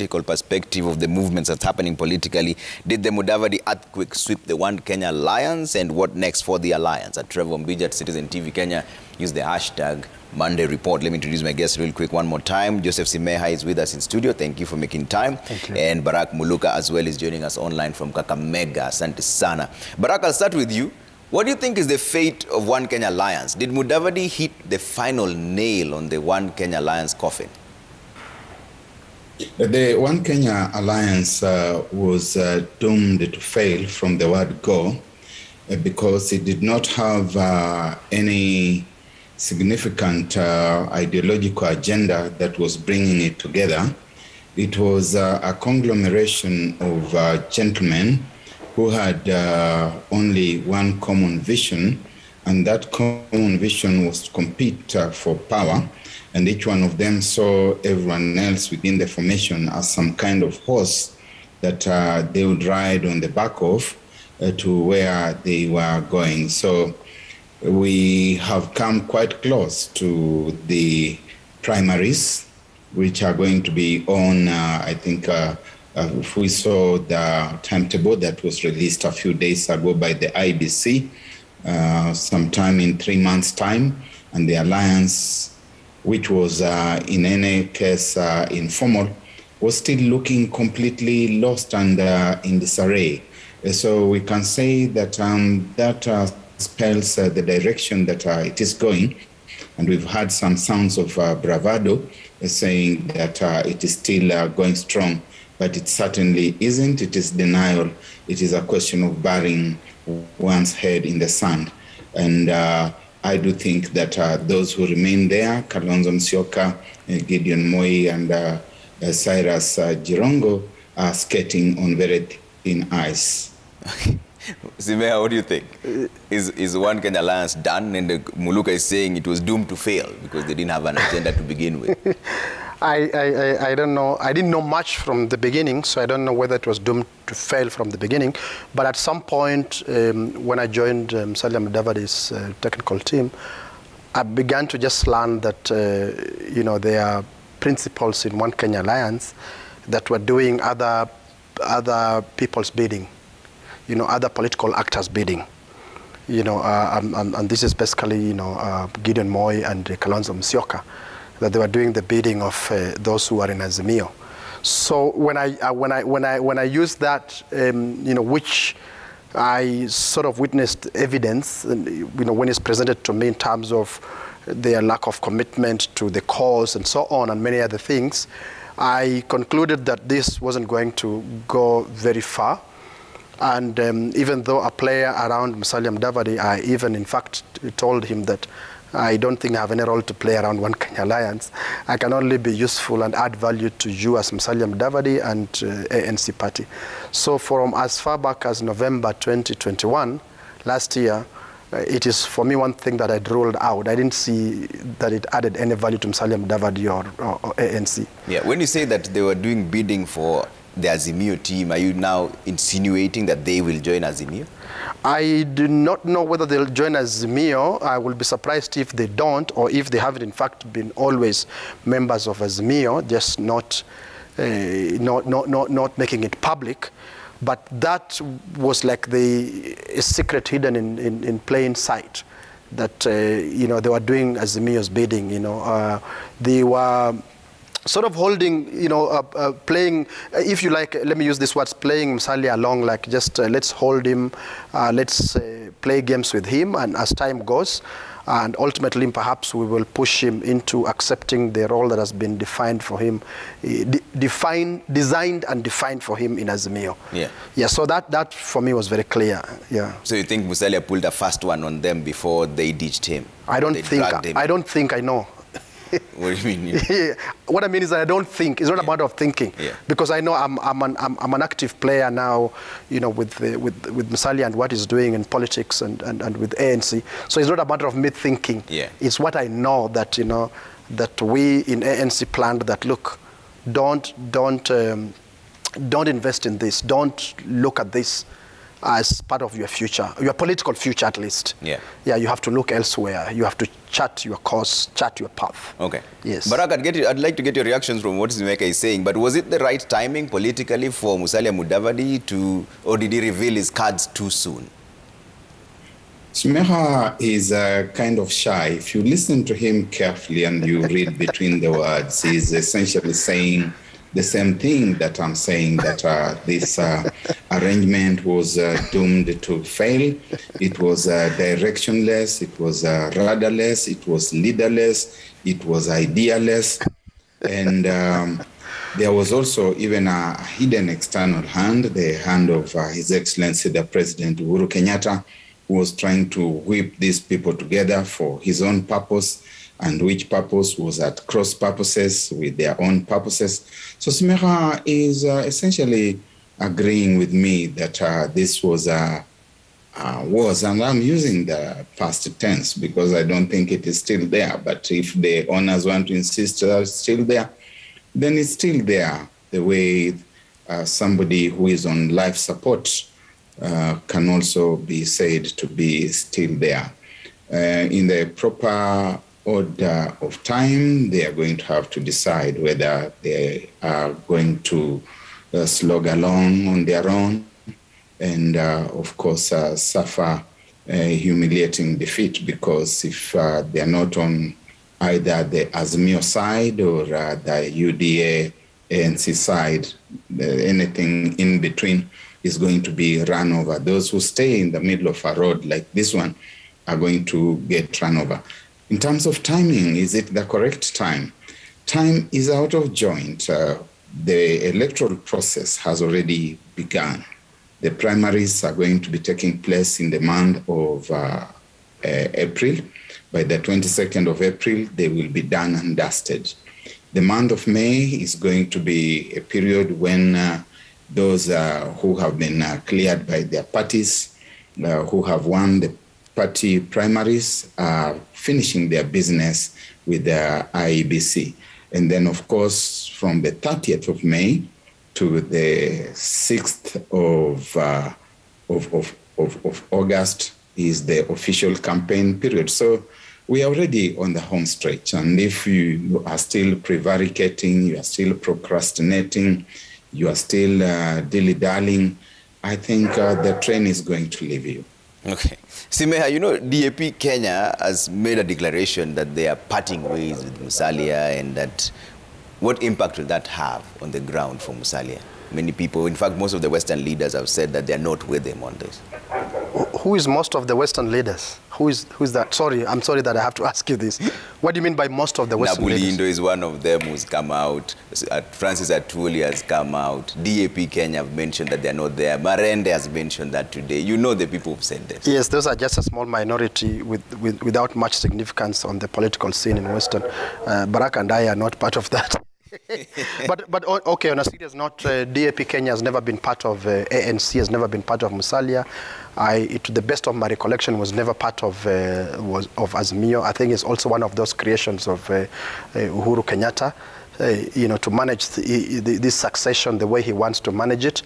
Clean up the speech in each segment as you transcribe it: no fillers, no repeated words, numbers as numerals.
political perspective of the movements that's happening politically. Did the Mudavadi earthquake sweep the One Kenya Alliance? And what next for the alliance? At Trevor Mbija at Citizen TV Kenya, use the hashtag Monday Report. Let me introduce my guest real quick one more time. Joseph Simeha is with us in studio. Thank you for making time. Thank you. And Barak Muluka as well is joining us online from Kakamega. Asante sana. Barak, I'll start with you. What do you think is the fate of One Kenya Alliance? Did Mudavadi hit the final nail on the One Kenya Alliance coffin? The One Kenya Alliance was doomed to fail from the word go because it did not have any significant ideological agenda that was bringing it together. It was a conglomeration of gentlemen who had only one common vision, and that common vision was to compete for power, and each one of them saw everyone else within the formation as some kind of horse that they would ride on the back of to where they were going. So we have come quite close to the primaries, which are going to be on, I think, if we saw the timetable that was released a few days ago by the IBC, sometime in 3 months' time, and the alliance, which was in any case informal, was still looking completely lost and in disarray. So we can say that that spells the direction that it is going, and we've had some sounds of bravado saying that it is still going strong. But it certainly isn't. It is denial. It is a question of burying one's head in the sand. And I do think that those who remain there, Kalonzo Musyoka, Gideon Moi, and Cyrus Jirongo, are skating on very thin ice. Simeha, what do you think? Is One Kenya Alliance done? And Muluka is saying it was doomed to fail because they didn't have an agenda to begin with. I don't know. I didn't know much from the beginning, so I don't know whether it was doomed to fail from the beginning. But at some point, when I joined Musalia Mudavadi's technical team, I began to just learn that, you know, there are principles in One Kenya Alliance that were doing other people's bidding, you know, other political actors' bidding. You know, and this is basically, you know, Gideon Moi and Kalonzo Musyoka, that they were doing the bidding of those who are in Azimio. So when I used that, you know, which I sort of witnessed evidence, you know, when it's presented to me in terms of their lack of commitment to the cause and so on and many other things, I concluded that this wasn't going to go very far. And even though a player around Musalia Mudavadi, I even in fact told him that I don't think I have any role to play around One Kenya Alliance. I can only be useful and add value to you as Musalia Mudavadi and ANC party. So from as far back as November 2021, last year, it is for me one thing that I'd ruled out. I didn't see that it added any value to Musalia Mudavadi or ANC. Yeah, when you say that they were doing bidding for the Azimio team, are you now insinuating that they will join Azimio? I do not know whether they'll join Azimio. I will be surprised if they don't, or if they haven't in fact been always members of Azimio, just not making it public. But that was like a secret hidden in plain sight, that you know, they were doing Azimio's bidding. You know, they were sort of holding, you know, playing, if you like, let me use this words, playing Musalia along, like just let's hold him, let's play games with him, and as time goes, and ultimately perhaps we will push him into accepting the role that has been defined for him, designed and defined for him in Azimio. Yeah. Yeah, so that for me was very clear, yeah. So you think Musalia pulled a fast one on them before they ditched him? I don't think I know. What do you mean? Yeah. What I mean is that I don't think. It's not a matter of thinking, because I know I'm an active player now, you know, with Musalia and what he's doing in politics and with ANC. So it's not a matter of me thinking. Yeah. It's what I know, that, you know, that we in ANC planned that, look, don't invest in this. Don't look at this. as part of your future, your political future at least. Yeah. Yeah, you have to look elsewhere. You have to chart your course, chart your path. Okay. Yes. Barak, I'd like to get your reactions from what Simeka is saying, but was it the right timing politically for Musalia Mudavadi to, or did he reveal his cards too soon? Smeha is kind of shy. If you listen to him carefully and you read between the words, he's essentially saying the same thing that I'm saying, that this arrangement was doomed to fail. It was directionless, it was rudderless, it was leaderless, it was idealess. And there was also even a hidden external hand, the hand of His Excellency the President Uhuru Kenyatta, who was trying to whip these people together for his own purpose, and which purpose was at cross purposes with their own purposes. So Smeha is essentially agreeing with me that this was, and I'm using the past tense because I don't think it is still there, but if the owners want to insist that it's still there, then it's still there, the way somebody who is on life support can also be said to be still there. In the proper order of time, they are going to have to decide whether they are going to slog along on their own and, of course, suffer a humiliating defeat, because if they are not on either the Azimio side or the UDA ANC side, anything in between is going to be run over. Those who stay in the middle of a road like this one are going to get run over. In terms of timing, is it the correct time? Time is out of joint. The electoral process has already begun. The primaries are going to be taking place in the month of April. By the 22nd of April, they will be done and dusted. The month of May is going to be a period when those who have been cleared by their parties, who have won the party primaries, are finishing their business with the IEBC. And then, of course, from the 30th of May to the 6th of August is the official campaign period. So we are already on the home stretch. And if you are still prevaricating, you are still procrastinating, you are still dilly-dallying, I think the train is going to leave you. Okay. Simeha, you know, DAP Kenya has made a declaration that they are parting ways with Musalia, and that what impact will that have on the ground for Musalia? Many people, in fact, most of the Western leaders have said that they are not with him on this. Who is most of the Western leaders? Who is that? Sorry, I'm sorry that I have to ask you this. What do you mean by most of the Western leaders? Nabulindo is one of them who's come out. Francis Atwoli has come out. DAP Kenya have mentioned that they're not there. Marende has mentioned that today. You know the people who've said this. Yes, those are just a small minority without much significance on the political scene in Western. Barak and I are not part of that. but okay, on a serious note, DAP Kenya has never been part of ANC, has never been part of Musalia. To the best of my recollection, was never part of Azimio. I think it's also one of those creations of Uhuru Kenyatta, you know, to manage this succession the way he wants to manage it.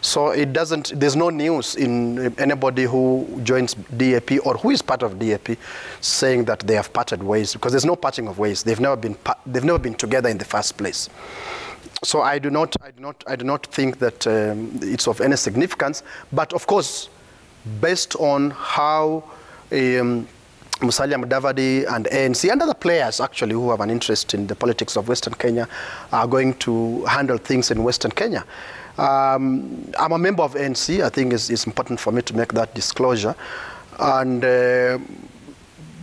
So it doesn't. There's no news in anybody who joins DAP or who is part of DAP saying that they have parted ways, because there's no parting of ways. They've never been together in the first place. So I do not think that it's of any significance. But of course, based on how Musalia Mudavadi and ANC and other players actually who have an interest in the politics of Western Kenya are going to handle things in Western Kenya. I'm a member of ANC. I think it's important for me to make that disclosure. And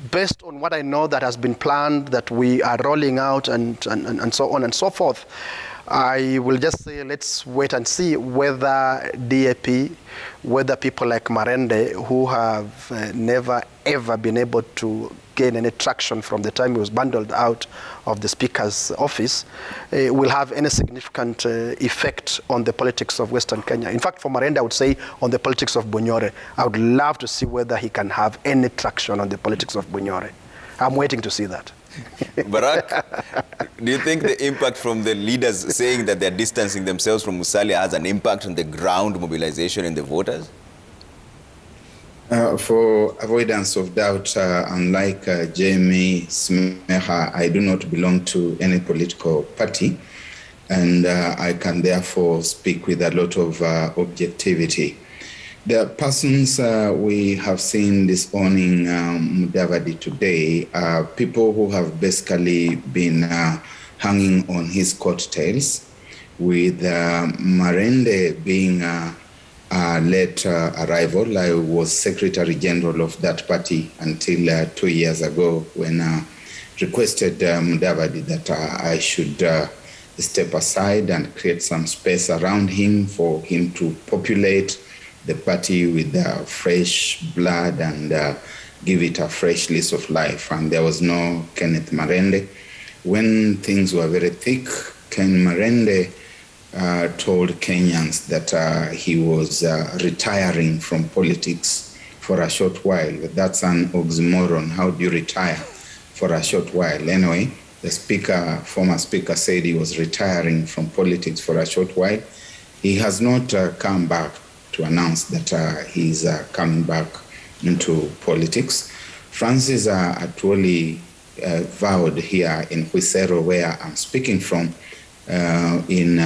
based on what I know that has been planned, that we are rolling out and so on and so forth, I will just say let's wait and see whether DAP, whether people like Marende, who have never ever been able to gain any traction from the time he was bundled out of the Speaker's office, will have any significant effect on the politics of Western Kenya. In fact, for Marende, I would say on the politics of Bunyore. I would love to see whether he can have any traction on the politics of Bunyore. I'm waiting to see that. Barak, do you think the impact from the leaders saying that they're distancing themselves from Musalia has an impact on the ground mobilization in the voters? For avoidance of doubt, unlike Jamie Smeha, I do not belong to any political party, and I can therefore speak with a lot of objectivity. The persons we have seen disowning Mudavadi today are people who have basically been hanging on his coattails, with Marende being a late arrival. I was Secretary General of that party until 2 years ago, when I requested Mudavadi that I should step aside and create some space around him for him to populate the party with fresh blood and give it a fresh lease of life. And there was no Kenneth Marende. When things were very thick, Ken Marende told Kenyans that he was retiring from politics for a short while. That's an oxymoron. How do you retire for a short while? Anyway, the former speaker said he was retiring from politics for a short while. He has not come back to announce that he's coming back into politics. Francis Atwoli vowed here in Huisero, where I'm speaking from, in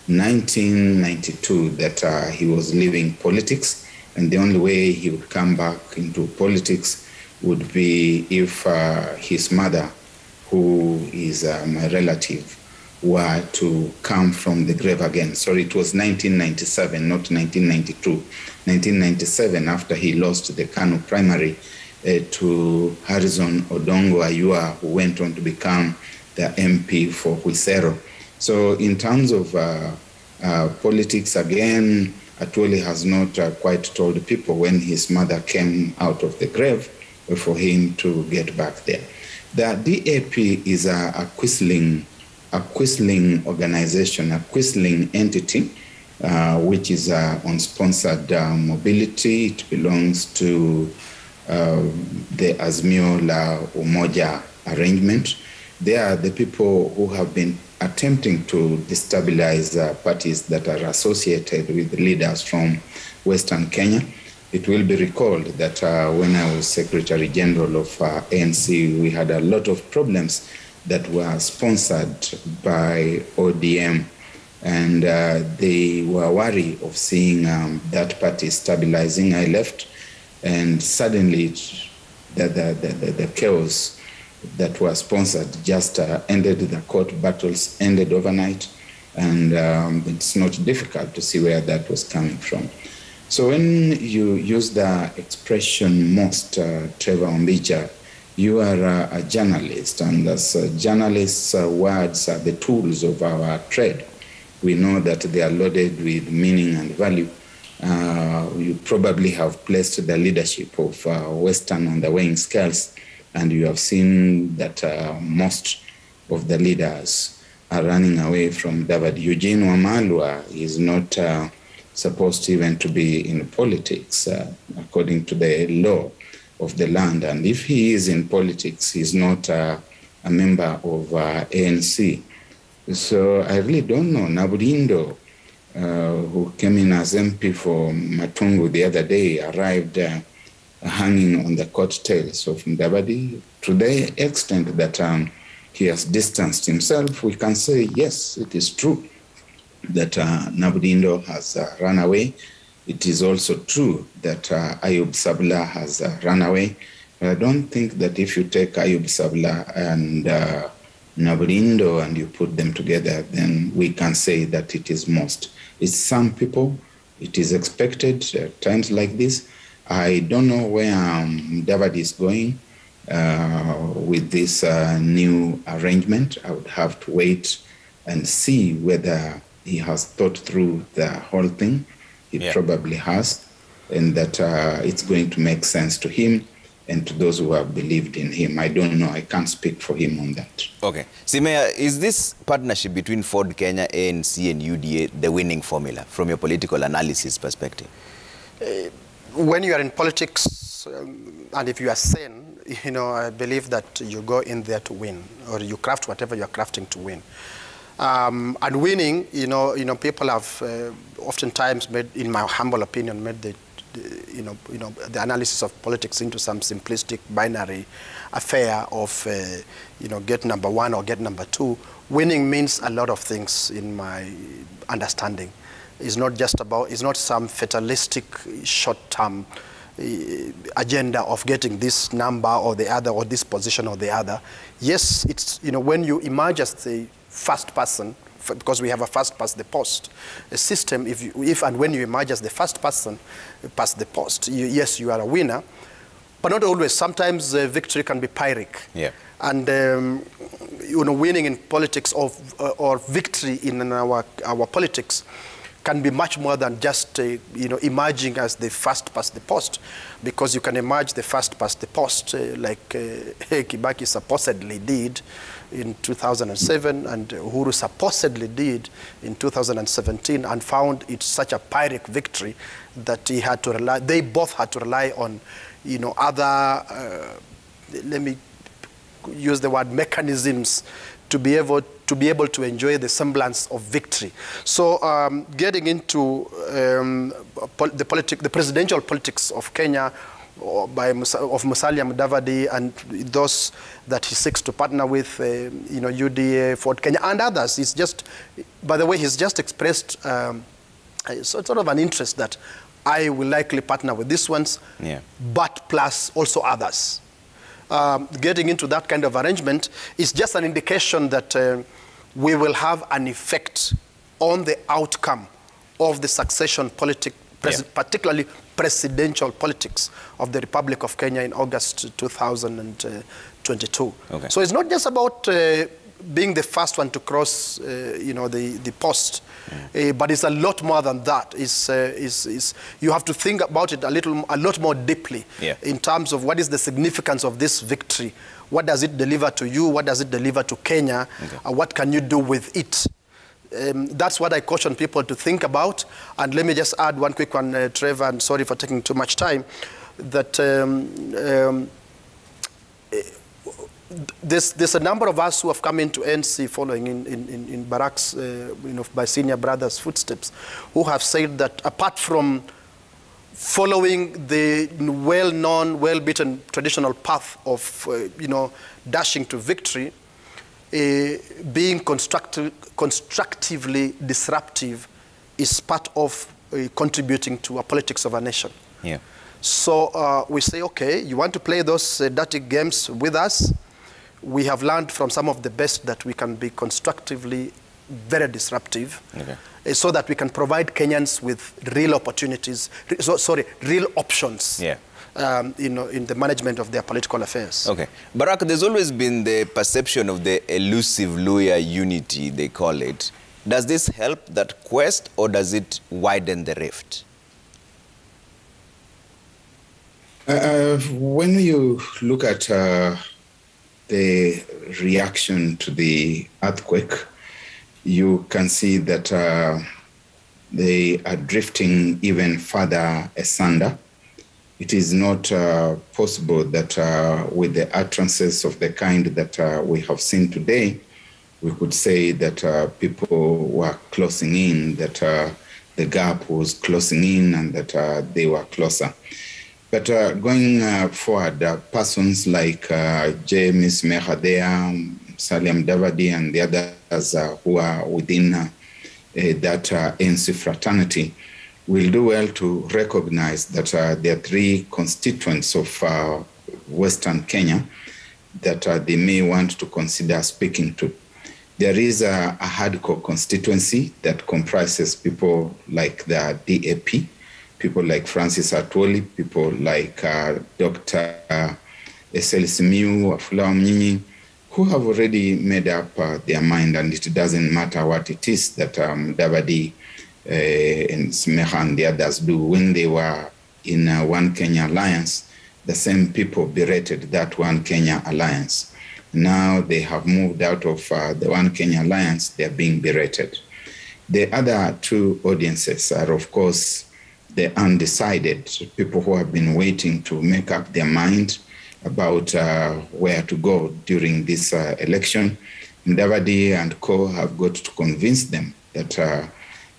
1992 that he was leaving politics, and the only way he would come back into politics would be if his mother, who is my relative, were to come from the grave again. Sorry, it was 1997, not 1992. 1997, after he lost the KANU primary to Harrison Odongo Ayua, who went on to become the MP for Huisero. So in terms of politics, again, Atwoli has not quite told people when his mother came out of the grave for him to get back there. The DAP is a quisling organization, a quisling entity, which is on sponsored mobility. It belongs to the Azimio la Umoja arrangement. They are the people who have been attempting to destabilize parties that are associated with leaders from Western Kenya. It will be recalled that when I was Secretary General of ANC, we had a lot of problems that were sponsored by ODM, and they were worried of seeing that party stabilizing. I left, and suddenly the chaos that was sponsored just ended. The court battles ended overnight, and it's not difficult to see where that was coming from. So when you use the expression most, Trevor Ombija, you are a journalist, and as journalists, words are the tools of our trade. We know that they are loaded with meaning and value. You probably have placed the leadership of Western on the weighing scales, and you have seen that most of the leaders are running away from Mudavadi. Eugene Wamalwa is not supposed even to be in politics, according to the law of the land. And if he is in politics, he's not a member of ANC. So I really don't know. Naburindo, who came in as MP for Matungu the other day, arrived hanging on the coattails of Mudavadi to the extent that he has distanced himself. We can say, yes, it is true that Naburindo has run away. It is also true that Ayub Sabla has run away. But I don't think that if you take Ayub Sabla and Naburindo and you put them together, then we can say that it is most. It's some people. It is expected at times like this. I don't know where Mudavadi is going with this new arrangement. I would have to wait and see whether he has thought through the whole thing. He probably has, and that it's going to make sense to him and to those who have believed in him. I don't know. I can't speak for him on that. Okay. Simea, is this partnership between Ford Kenya, ANC, and UDA the winning formula from your political analysis perspective? When you are in politics, and if you are sane, I believe that you go in there to win, or you craft whatever you are crafting to win. And winning, people have oftentimes made, in my humble opinion, made the the analysis of politics into some simplistic binary affair of get number one or get number two. Winning means a lot of things in my understanding. It's not just about, it's not some fatalistic short-term agenda of getting this number or the other, or this position or the other. Yes, it's, when you emerge as the first person, because we have a first past the post system, if and when you emerge as the first person past the post, yes, you are a winner, but not always. Sometimes victory can be Pyrrhic. Yeah. And winning in politics or victory in our politics can be much more than just emerging as the first past the post, because you can emerge the first past the post like Kibaki supposedly did in 2007 and Uhuru supposedly did in 2017, and found it such a Pyrrhic victory that he had to rely. They both had to rely on other let me use the word mechanisms to be able to enjoy the semblance of victory. So getting into the presidential politics of Kenya of Musalia Mudavadi and those that he seeks to partner with, UDA, Ford Kenya, and others. It's just, by the way, he's just expressed sort of an interest that I will likely partner with these ones, but plus also others. Getting into that kind of arrangement is just an indication that we will have an effect on the outcome of the succession politics, particularly presidential politics of the Republic of Kenya in August 2022. Okay. So it's not just about being the first one to cross, the post, but it's a lot more than that. You have to think about it a lot more deeply in terms of what is the significance of this victory. What does it deliver to you? What does it deliver to Kenya? Okay. What can you do with it? That's what I caution people to think about. And let me just add one quick one, Trevor, and sorry for taking too much time, that there's a number of us who have come into NC following in Barack's, by senior brothers' footsteps, who have said that apart from following the well-known, well-beaten traditional path of, dashing to victory, being constructively disruptive is part of contributing to a politics of a nation. Yeah. So we say, okay, you want to play those dirty games with us? We have learned from some of the best that we can be constructively very disruptive, so that we can provide Kenyans with real opportunities, real options. Yeah. In the management of their political affairs. Okay. Barack, there's always been the perception of the elusive Luhya unity, they call it. Does this help that quest, or does it widen the rift? When you look at the reaction to the earthquake, you can see that they are drifting even further asunder. It is not possible that with the utterances of the kind that we have seen today, we could say that people were closing in, that the gap was closing in, and that they were closer. But going forward, persons like James Mehadea, Musalia Mudavadi, and the others who are within that ANC fraternity will do well to recognize that there are three constituents of Western Kenya that they may want to consider speaking to. There is a hardcore constituency that comprises people like the DAP, people like Francis Atwoli, people like Dr. Eseli Simiu, Wafula Mnyinyi, who have already made up their mind, and it doesn't matter what it is that Mudavadi and Smeha and the others do. When they were in One Kenya Alliance, the same people berated that One Kenya Alliance. Now they have moved out of the One Kenya Alliance, they're being berated. The other two audiences are, of course, the undecided, people who have been waiting to make up their mind about where to go during this election. Mudavadi and co have got to convince them that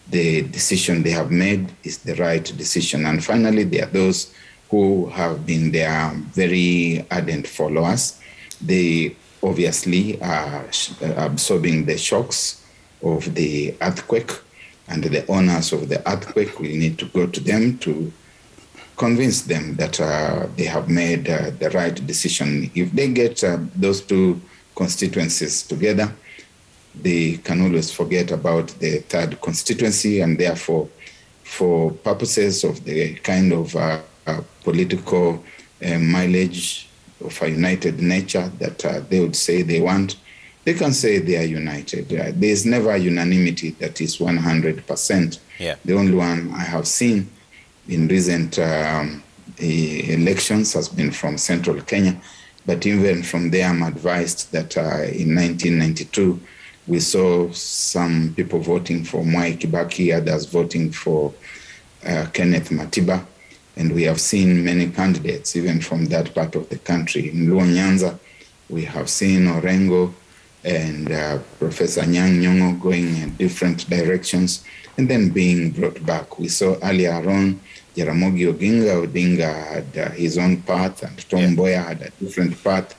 the decision they have made is the right decision. And finally, there are those who have been their very ardent followers. They obviously are absorbing the shocks of the earthquake, and the owners of the earthquake, we need to go to them to convince them that they have made the right decision. If they get those two constituencies together, they can always forget about the third constituency, and therefore, for purposes of the kind of political mileage of a united nature that they would say they want, they can say they are united. There's never unanimity that is 100%. Yeah. The only one I have seen in recent elections has been from central Kenya. But even from there, I'm advised that in 1992, we saw some people voting for Mwai Kibaki, others voting for Kenneth Matiba. And we have seen many candidates, even from that part of the country. In Luo Nyanza, we have seen Orengo and Professor Nyang' Nyong'o going in different directions and then being brought back. We saw earlier on Jaramogi Odinga had his own path, and Tom Mboya had a different path.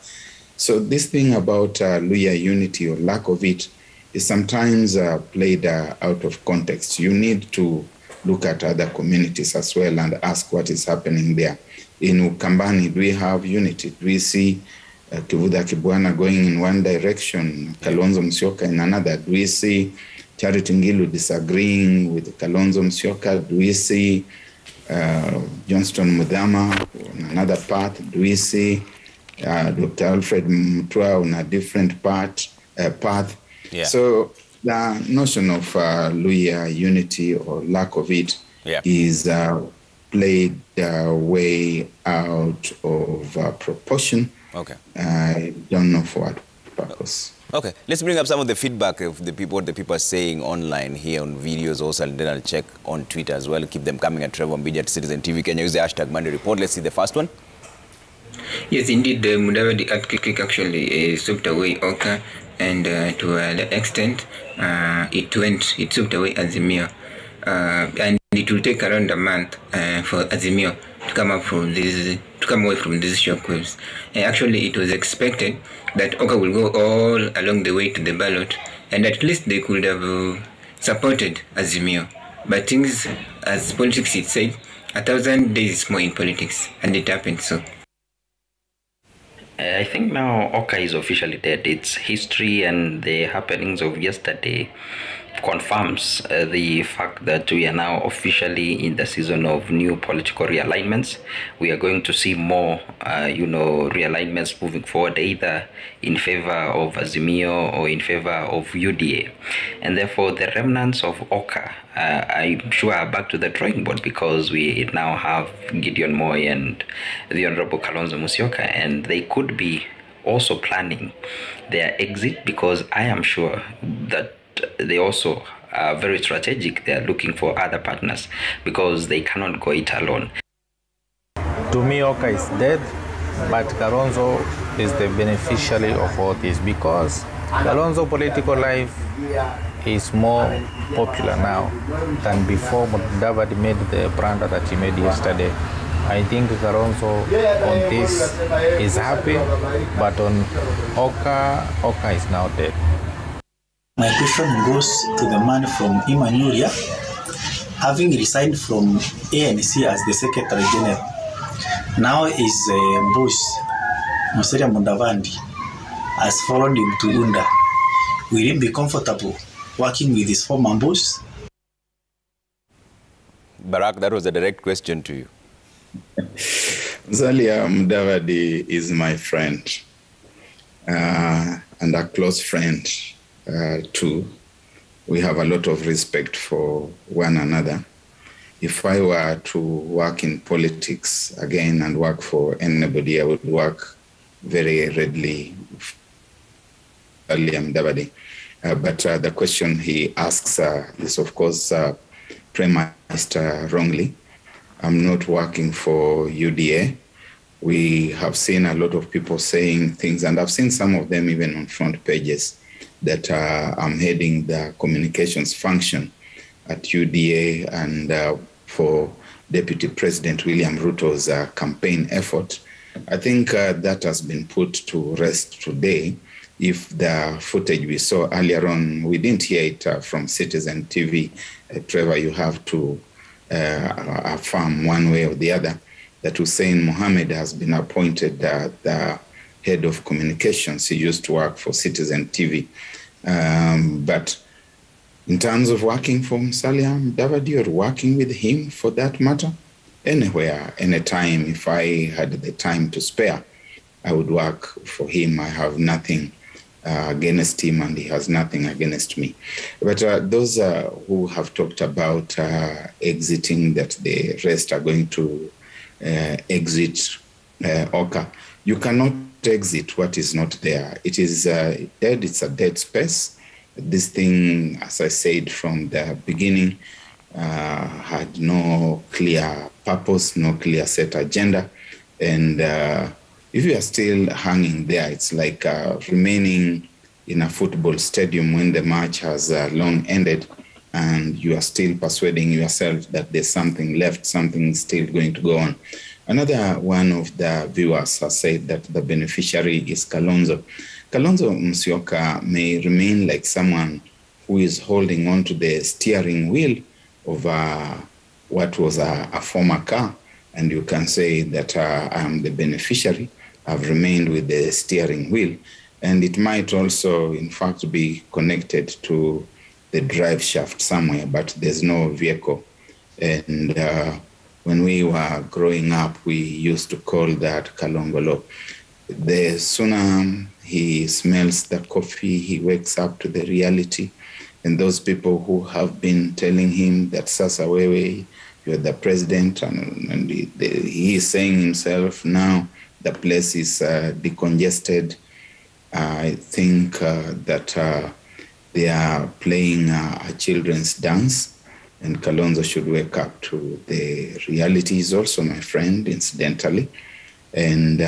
So this thing about Luhya unity or lack of it is sometimes played out of context. You need to look at other communities as well and ask what is happening there. In Ukambani, do we have unity? Do we see Kivuda Kibwana going in one direction, Kalonzo Musyoka in another? Do we see Charity Ngilu disagreeing with Kalonzo Musyoka? Do we see Johnston Muthama on another path? Do we see Dr. Alfred Mutua on a different path? Yeah. So the notion of Luhya unity or lack of it is played way out of proportion. Okay. I don't know for what purpose. Okay, let's bring up some of the feedback of the people, what the people are saying online here on videos also, and then I'll check on Twitter as well. Keep them coming at Trevor Mudavadi at Citizen TV. Can you use the hashtag Monday Report? Let's see the first one. Yes, indeed, the Mudavadi earthquake actually swept away OKA, and to an extent, it swept away Azimio. And it will take around a month for Azimio to come away from these shockwaves. Actually, it was expected that OKA will go all along the way to the ballot, and at least they could have supported Azimio. But things, as politics it said, 1,000 days is more in politics, and it happened so. I think now OKA is officially dead. Its history and the happenings of yesterday confirms the fact that we are now officially in the season of new political realignments. We are going to see more, realignments moving forward, either in favor of Azimio or in favor of UDA. And therefore, the remnants of OKA, I'm sure, are back to the drawing board, because we now have Gideon Moi and the Honorable Kalonzo Musyoka, and they could be also planning their exit, because I am sure that they also are very strategic. They are looking for other partners because they cannot go it alone. To me, OKA is dead, but Kalonzo is the beneficiary of all this, because Kalonzo political life is more popular now than before Mudavadi made the blunder that he made yesterday. I think Kalonzo on this is happy, but on OKA is now dead. My question goes to the man from Imanyuria, having resigned from ANC as the Secretary General. Now is boss, Musalia Mudavadi, has followed him to Unda. Will he be comfortable working with his former boss? Barack, that was a direct question to you. Musalia Mudavadi is my friend and a close friend. Too. We have a lot of respect for one another. If I were to work in politics again and work for anybody, I would work very readily for Musalia Mudavadi. But the question he asks is, of course, premised wrongly. I'm not working for UDA. We have seen a lot of people saying things, and I've seen some of them even on front pages, that I'm heading the communications function at UDA and for Deputy President William Ruto's campaign effort. I think that has been put to rest today. If the footage we saw earlier on, we didn't hear it from Citizen TV. Trevor, you have to affirm one way or the other that Hussein Mohammed has been appointed the head of communications. He used to work for Citizen TV. But in terms of working for Musalia Mudavadi or working with him for that matter, anywhere, anytime, if I had the time to spare, I would work for him. I have nothing against him and he has nothing against me. But those who have talked about exiting, that the rest are going to exit OKA, you cannot exit what is not there. It is dead, it's a dead space. This thing, as I said from the beginning, had no clear purpose, no clear set agenda. And if you are still hanging there, it's like remaining in a football stadium when the match has long ended and you are still persuading yourself that there's something left, something still going to go on. Another one of the viewers has said that the beneficiary is Kalonzo. Kalonzo Musyoka may remain like someone who is holding on to the steering wheel of what was a former car, and you can say that I am the beneficiary. I've remained with the steering wheel, and it might also, in fact, be connected to the drive shaft somewhere, but there's no vehicle. And when we were growing up, we used to call that Kalongolo. The sooner he smells the coffee, he wakes up to the reality. And those people who have been telling him that Sasa Wewe, you're the president, and he is saying himself now, the place is decongested. I think that they are playing a children's dance, and Kalonzo should wake up to the reality. He's also my friend, incidentally. And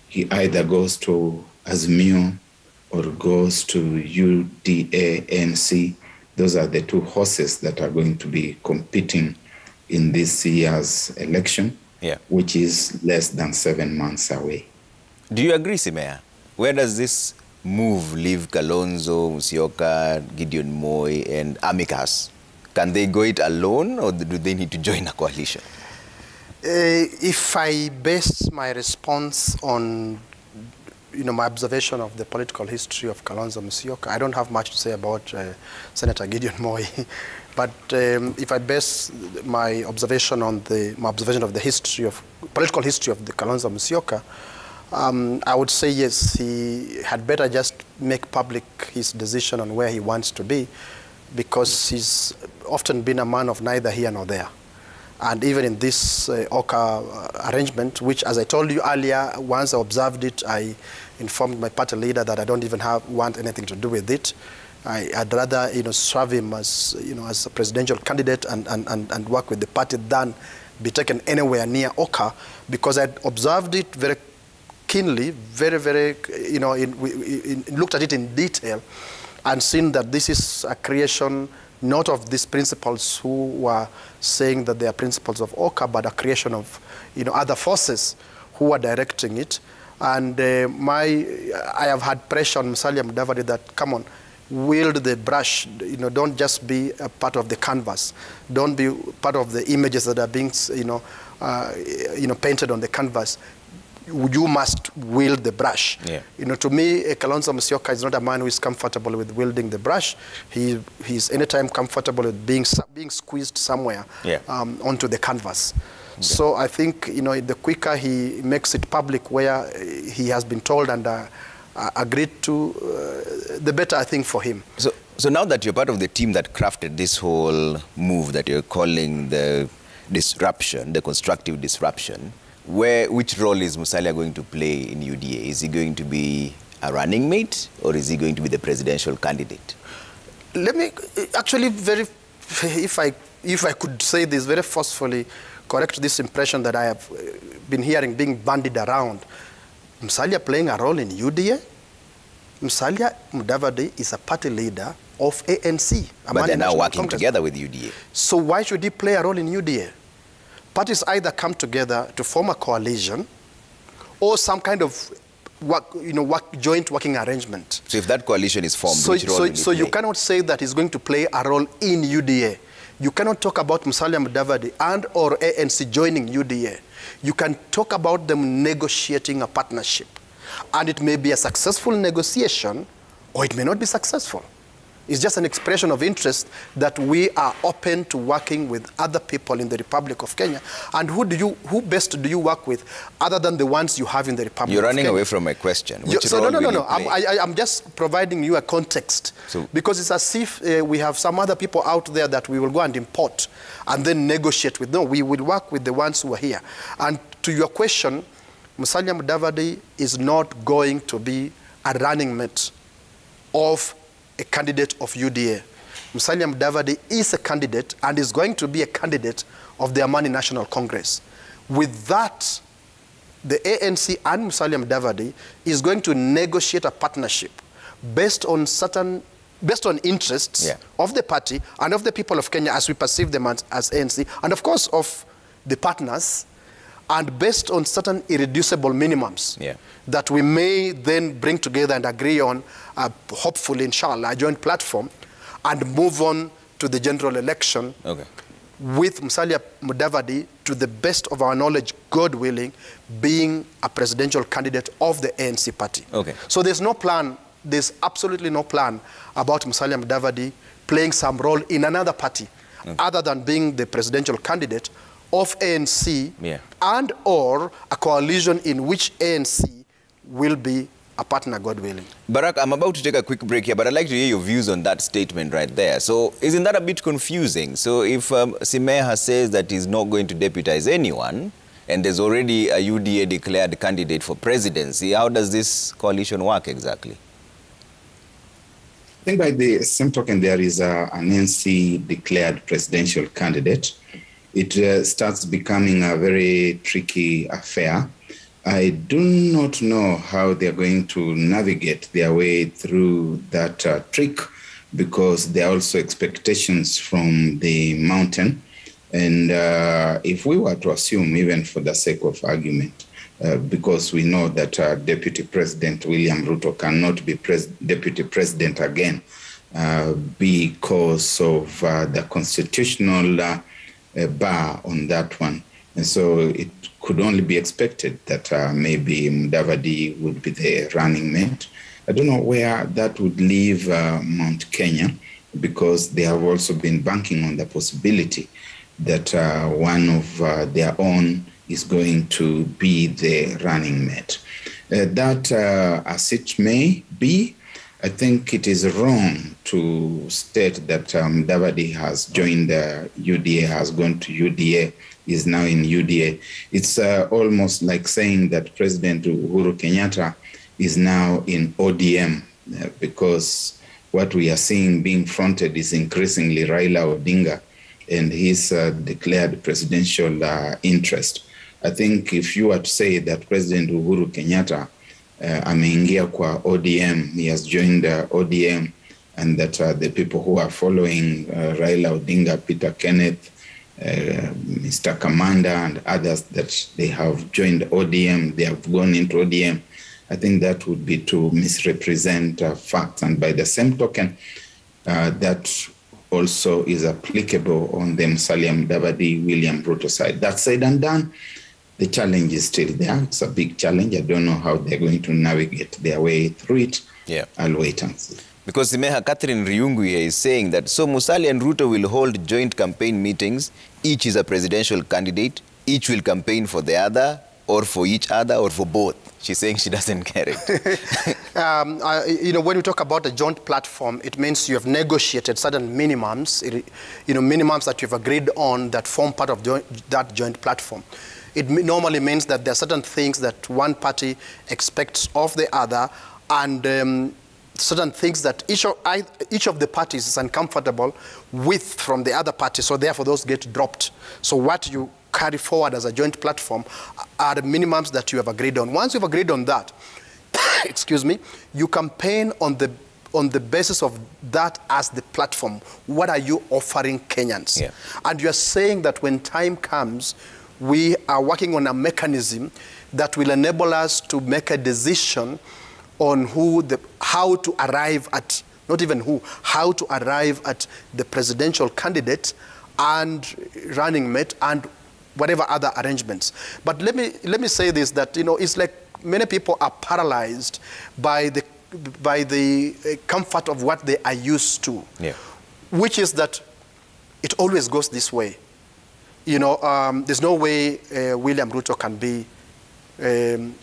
he either goes to Azimio or goes to UDA-NC. Those are the two horses that are going to be competing in this year's election, which is less than 7 months away. Do you agree, Simea? Where does this move leave Kalonzo, Musyoka, Gideon Moi, and Amicus? Can they go it alone, or do they need to join a coalition? If I base my response on my observation of the political history of Kalonzo Musyoka, I don't have much to say about Senator Gideon Moi. But if I base my observation on my observation of the political history of the Kalonzo Musyoka, I would say yes, he had better just make public his decision on where he wants to be, because he's often been a man of neither here nor there. And even in this OKA arrangement, which, as I told you earlier, once I observed it, I informed my party leader that I don't even want anything to do with it. I'd rather serve him as as a presidential candidate and work with the party than be taken anywhere near OKA, because I observed it very keenly, very looked at it in detail, and seen that this is a creation not of these principals who were saying that they are principles of OKA, but a creation of other forces who are directing it. And I have had pressure on Musalia Mudavadi that, come on, wield the brush. Don't just be a part of the canvas. Don't be part of the images that are being painted on the canvas. You must wield the brush. Yeah. To me, Kalonzo Musyoka is not a man who is comfortable with wielding the brush. He's anytime comfortable with being squeezed somewhere onto the canvas. Yeah. So I think the quicker he makes it public where he has been told and agreed to, the better, I think, for him. So now that you're part of the team that crafted this whole move that you're calling the disruption, the constructive disruption, which role is Musalia going to play in UDA? Is he going to be a running mate, or is he going to be the presidential candidate? Let me actually if I could say this very forcefully, correct this impression that I have been hearing being bandied around. Musalia playing a role in UDA? Musalia Mudavadi is a party leader of ANC. But they're now working together with UDA. So why should he play a role in UDA? Parties either come together to form a coalition or some kind of joint working arrangement. So if that coalition is formed, which role will he so play? You cannot say that he's going to play a role in UDA. You cannot talk about Musalia Mudavadi and or ANC joining UDA. You can talk about them negotiating a partnership. And it may be a successful negotiation, or it may not be successful. It's just an expression of interest that we are open to working with other people in the Republic of Kenya. And who best do you work with other than the ones you have in the Republic of Kenya? You're running away from my question. No. I'm just providing you a context. Because it's as if we have some other people out there that we will go and import and then negotiate with. No, we will work with the ones who are here. And to your question, Musalia Mudavadi is not going to be a running mate of a candidate of UDA. Musalia Mudavadi is a candidate and is going to be a candidate of the Amani National Congress. With that, the ANC and Musalia Mudavadi is going to negotiate a partnership based on interests of the party and of the people of Kenya as we perceive them as ANC, and of course of the partners, and based on certain irreducible minimums that we may then bring together and agree on, hopefully, inshallah, a joint platform, and move on to the general election with Musalia Mudavadi, to the best of our knowledge, God willing, being a presidential candidate of the ANC party. So there's no plan, there's absolutely no plan about Musalia Mudavadi playing some role in another party other than being the presidential candidate of ANC and or a coalition in which ANC will be a partner, God willing. Barack, I'm about to take a quick break here, but I'd like to hear your views on that statement right there. So isn't that a bit confusing? So if Simeha says that he's not going to deputize anyone, and there's already a UDA declared candidate for presidency, how does this coalition work exactly? I think by the same token, there is an ANC declared presidential candidate. It starts becoming a very tricky affair. I do not know how they're going to navigate their way through that trick, because there are also expectations from the mountain. And if we were to assume, even for the sake of argument, because we know that Deputy President William Ruto cannot be Deputy President again because of the constitutional bar on that one. And so it could only be expected that maybe Mudavadi would be the running mate. I don't know where that would leave Mount Kenya, because they have also been banking on the possibility that one of their own is going to be the running mate. That, as it may be, I think it is wrong to state that Mudavadi has joined UDA, has gone to UDA, is now in UDA. It's almost like saying that President Uhuru Kenyatta is now in ODM, because what we are seeing being fronted is increasingly Raila Odinga and his declared presidential interest. I think if you were to say that President Uhuru Kenyatta ameingia kwa ODM, he has joined ODM, and that the people who are following Raila Odinga, Peter Kenneth, Mr. Kamanda and others, that they have joined ODM, they have gone into ODM, I think that would be to misrepresent facts. And by the same token, that also is applicable on the Musalia Mudavadi, William Ruto side. That said and done, the challenge is still there. It's a big challenge. I don't know how they're going to navigate their way through it. I'll wait and see. Because Simeha Catherine Riungu here is saying that, so Musalia and Ruto will hold joint campaign meetings. Each is a presidential candidate. Each will campaign for the other, or for each other, or for both. She's saying she doesn't get it. When we talk about a joint platform, it means you have negotiated certain minimums, minimums that you've agreed on that form part of that joint platform. It normally means that there are certain things that one party expects of the other, and certain things that each of the parties is uncomfortable with from the other party, so therefore those get dropped. So what you carry forward as a joint platform are the minimums that you have agreed on. Once you've agreed on that, excuse me, you campaign on the on the basis of that as the platform, what are you offering Kenyans? Yeah. And you're saying that when time comes, we are working on a mechanism that will enable us to make a decision on how to arrive at, not even who, how to arrive at the presidential candidate and running mate and whatever other arrangements. But let me say this, that, you know, it's like many people are paralyzed by the comfort of what they are used to, yeah. which is that it always goes this way. You know, there's no way William Ruto can be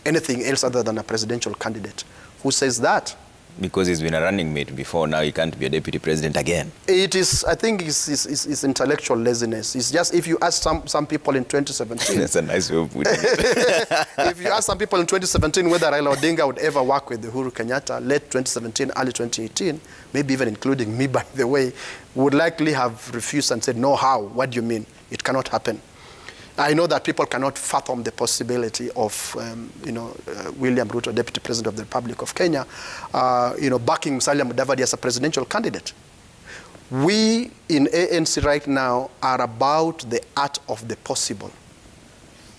anything else other than a presidential candidate. Who says that? Because he's been a running mate before, now he can't be a deputy president again. It is, I think it's intellectual laziness. It's just, if you ask some people in 2017... That's a nice way of putting it. If you ask some people in 2017 whether Raila Odinga would ever work with Uhuru Kenyatta, late 2017, early 2018, maybe even including me, by the way, would likely have refused and said, no, how? What do you mean? It cannot happen. I know that people cannot fathom the possibility of, William Ruto, Deputy President of the Republic of Kenya, backing Musalia Mudavadi as a presidential candidate. We in ANC right now are about the art of the possible,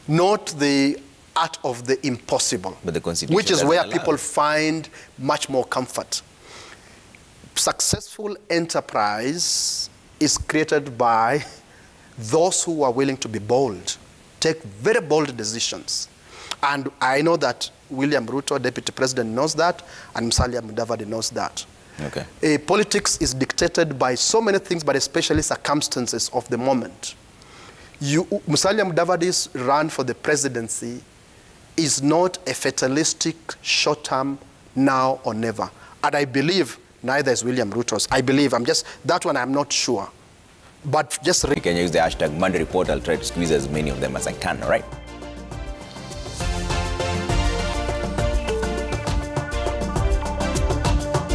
not the art of the impossible, but the Constitution, which is where people find much more comfort. Successful enterprise is created by those who are willing to be bold, take very bold decisions. And I know that William Ruto, Deputy President, knows that, and Musalia Mudavadi knows that. Okay. Politics is dictated by so many things, but especially circumstances of the moment. Musalia Mudavadi's run for the presidency is not a fatalistic, short-term, now or never. And I believe neither is William Ruto's. I believe, that one I'm not sure. But just... You can use the hashtag Monday Report. I'll try to squeeze as many of them as I can, all right?